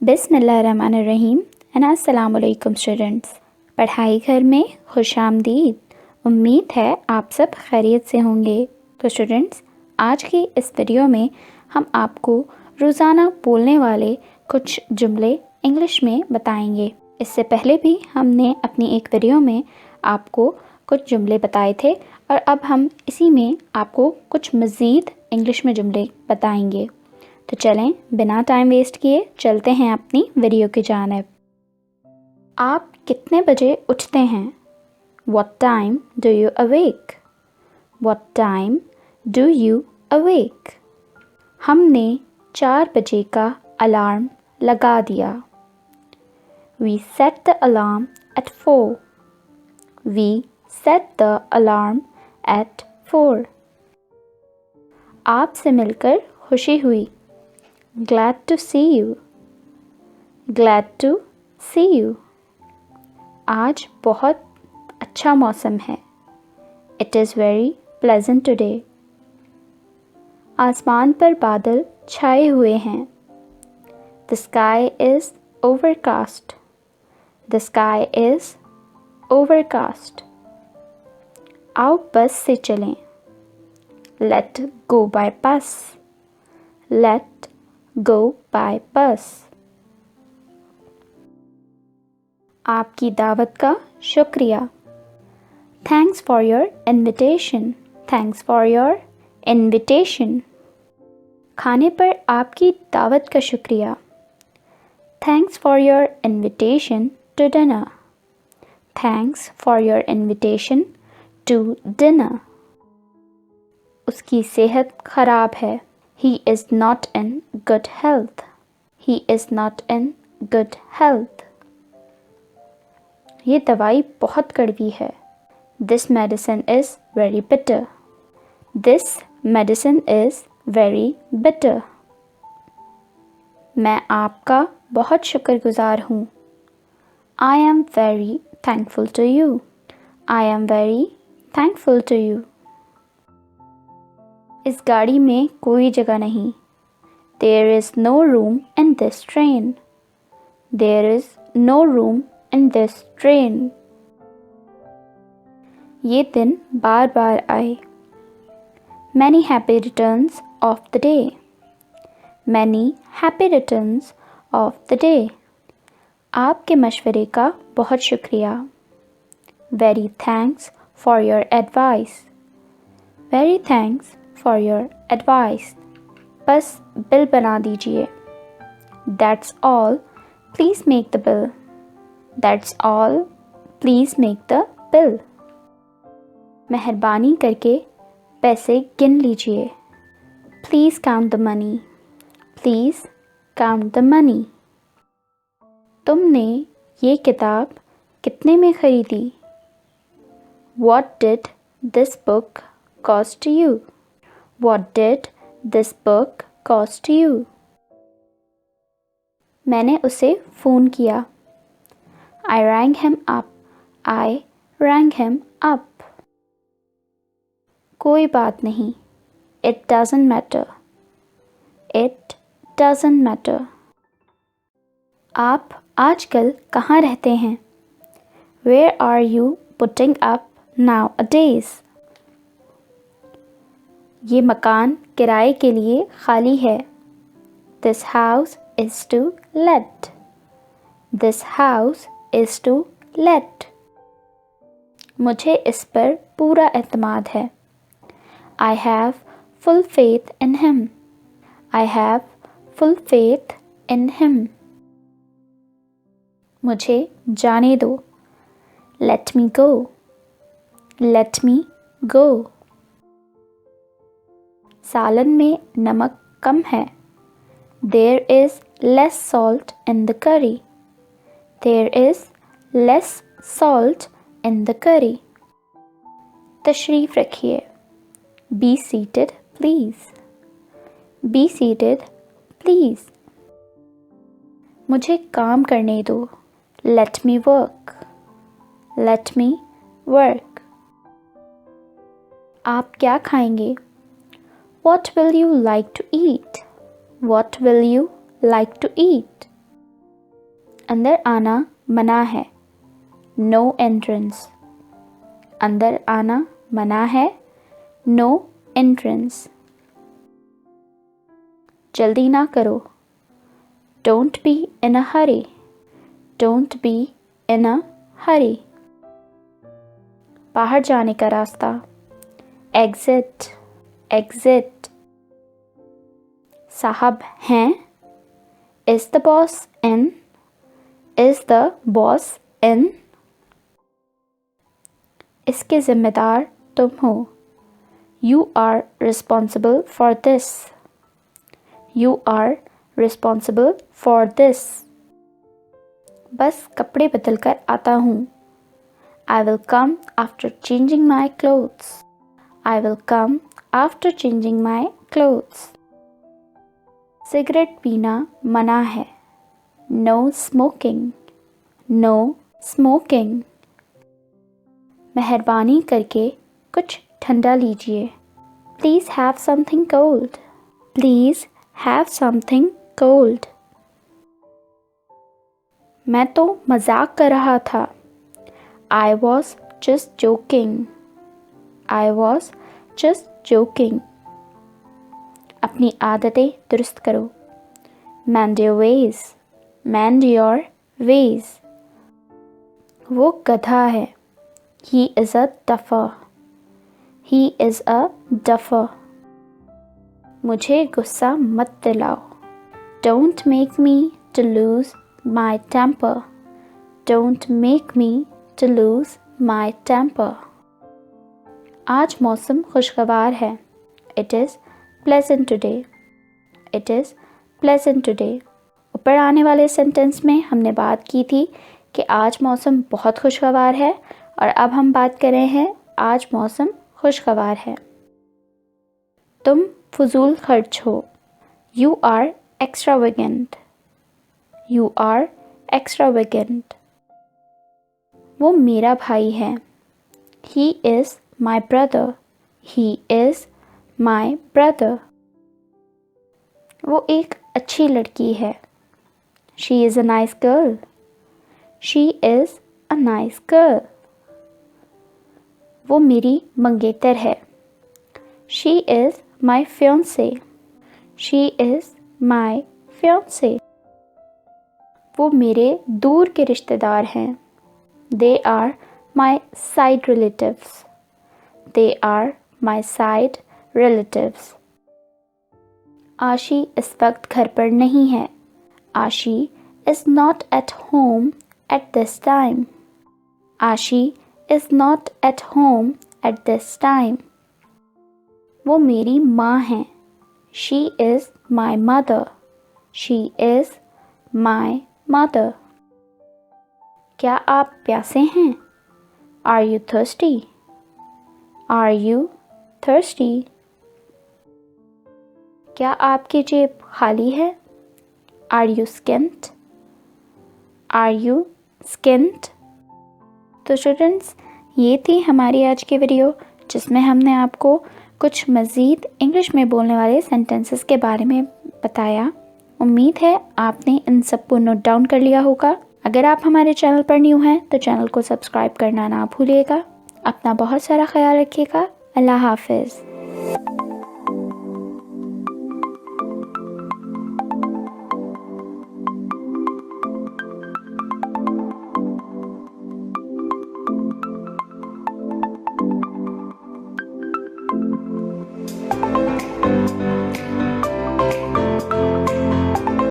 बिस्मिल्लाहिर्रहमानिर्रहीम एंड अस्सलामुअलैकुम स्टूडेंट्स। पढ़ाई घर में खुशामदीद। उम्मीद है आप सब खैरियत से होंगे। तो स्टूडेंट्स, आज की इस वीडियो में हम आपको रोज़ाना बोलने वाले कुछ जुमले इंग्लिश में बताएंगे। इससे पहले भी हमने अपनी एक वीडियो में आपको कुछ जुमले बताए थे और अब हम इसी में आपको कुछ मज़ीद इंग्लिश में जुमले बताएंगे। तो चलें, बिना टाइम वेस्ट किए चलते हैं अपनी वीडियो की जानिब। आप कितने बजे उठते हैं? What time do you awake? What time do you awake? हमने 4 बजे का अलार्म लगा दिया। We set the alarm at 4. We set the alarm at 4. आपसे मिलकर खुशी हुई। Glad to see you. Glad to see you. आज बहुत अच्छा मौसम है। It is very pleasant today. आसमान पर बादल छाए हुए हैं। The sky is overcast. The sky is overcast. आओ बस से चलें। Let go by bus. Let go by bus. आपकी दावत का शुक्रिया। Thanks for your invitation. Thanks for your invitation. खाने पर आपकी दावत का शुक्रिया। Thanks for your invitation to dinner. Thanks for your invitation to dinner. उसकी सेहत खराब है। He is not in good health. He is not in good health. ये दवाई बहुत कड़वी है। This medicine is very bitter. This medicine is very bitter. मैं आपका बहुत शुक्रगुजार हूँ। I am very thankful to you. I am very thankful to you. इस गाड़ी में कोई जगह नहीं। There is no room in this train. There is no room in this train. ये दिन बार बार आए। Many happy returns of the day. Many happy returns of the day. आपके मशवरे का बहुत शुक्रिया। Very thanks for your advice. Very thanks for your advice. बस bill बना दीजिए। That's all. Please make the bill. That's all. Please make the bill. मेहरबानी करके पैसे गिन लीजिए। Please count the money. Please count the money. तुमने ये किताब कितने में ख़रीदी? What did this book cost you? What did this book cost you? मैंने उसे फ़ोन किया। I rang him up. I rang him up. कोई बात नहीं। It doesn't matter. It doesn't matter. आप आजकल कहाँ रहते हैं? Where are you putting up nowadays? ये मकान किराए के लिए खाली है। This house is to let. This house is to let. मुझे इस पर पूरा एतमाद है। I have full faith in him. I have full faith in him. मुझे जाने दो। Let me go. Let me go. सालन में नमक कम है। There is less salt in the curry. There is less salt in the curry. तशरीफ़ रखिए। Be seated, please. Be seated, please. मुझे काम करने दो। Let me work. Let me work. आप क्या खाएंगे? What will you like to eat? What will you like to eat? अंदर आना मना है, नो एंट्रेंस। अंदर आना मना है, नो एंट्रेंस। जल्दी ना करो, don't be in a hurry. Don't be in a hurry. बाहर जाने का रास्ता, एग्जिट, एग्जिट। साहब हैं, is the boss in, is the boss in. इसके जिम्मेदार तुम हो, you are responsible for this. You are responsible for this. बस कपड़े बदल कर आता हूँ, I will come after changing my clothes. I will come after changing my clothes. Cigarette पीना मना है, no smoking. No smoking. मेहरबानी करके कुछ ठंडा लीजिए, Please have something cold. Please have something cold. मैं तो मजाक कर रहा था, I was just joking. I was just joking. अपनी आदतें दुरुस्त करो, mend your ways. Mend your ways. वो गधा है, he is a duffer. He is a duffer. मुझे गुस्सा मत दिलाओ, don't make me to lose my temper. Don't make me to lose my temper. आज मौसम खुशगवार है, it is pleasant today. It is pleasant today. ऊपर आने वाले सेंटेंस में हमने बात की थी कि आज मौसम बहुत खुशगवार है, और अब हम बात कर रहे हैं आज मौसम खुशगवार है। तुम फजूल खर्च हो, you are extravagant. You are extravagant. वो मेरा भाई है, he is my brother. He is my brother. वो एक अच्छी लड़की है, she is a nice girl. She is a nice girl. वो मेरी मंगेतर है, she is my fiancée. She is my fiancée. वो मेरे दूर के रिश्तेदार हैं, they are my side relatives. They are my side relatives. आशी इस वक्त घर पर नहीं है, आशी is not at home at this time. आशी is not at home at this time. वो मेरी माँ है, she is my mother. She is my mother. क्या आप प्यासे हैं? Are you thirsty? Are you thirsty? क्या आपकी जेब खाली है? Are you skint? Are you skint? तो स्टूडेंट्स, ये थी हमारी आज की वीडियो, जिसमें हमने आपको कुछ मज़ीद इंग्लिश में बोलने वाले सेंटेंसेस के बारे में बताया। उम्मीद है आपने इन सबको नोट डाउन कर लिया होगा। अगर आप हमारे चैनल पर न्यू हैं तो चैनल को सब्सक्राइब करना ना भूलिएगा। अपना बहुत सारा ख्याल रखिएगा। अल्लाह हाफिज़।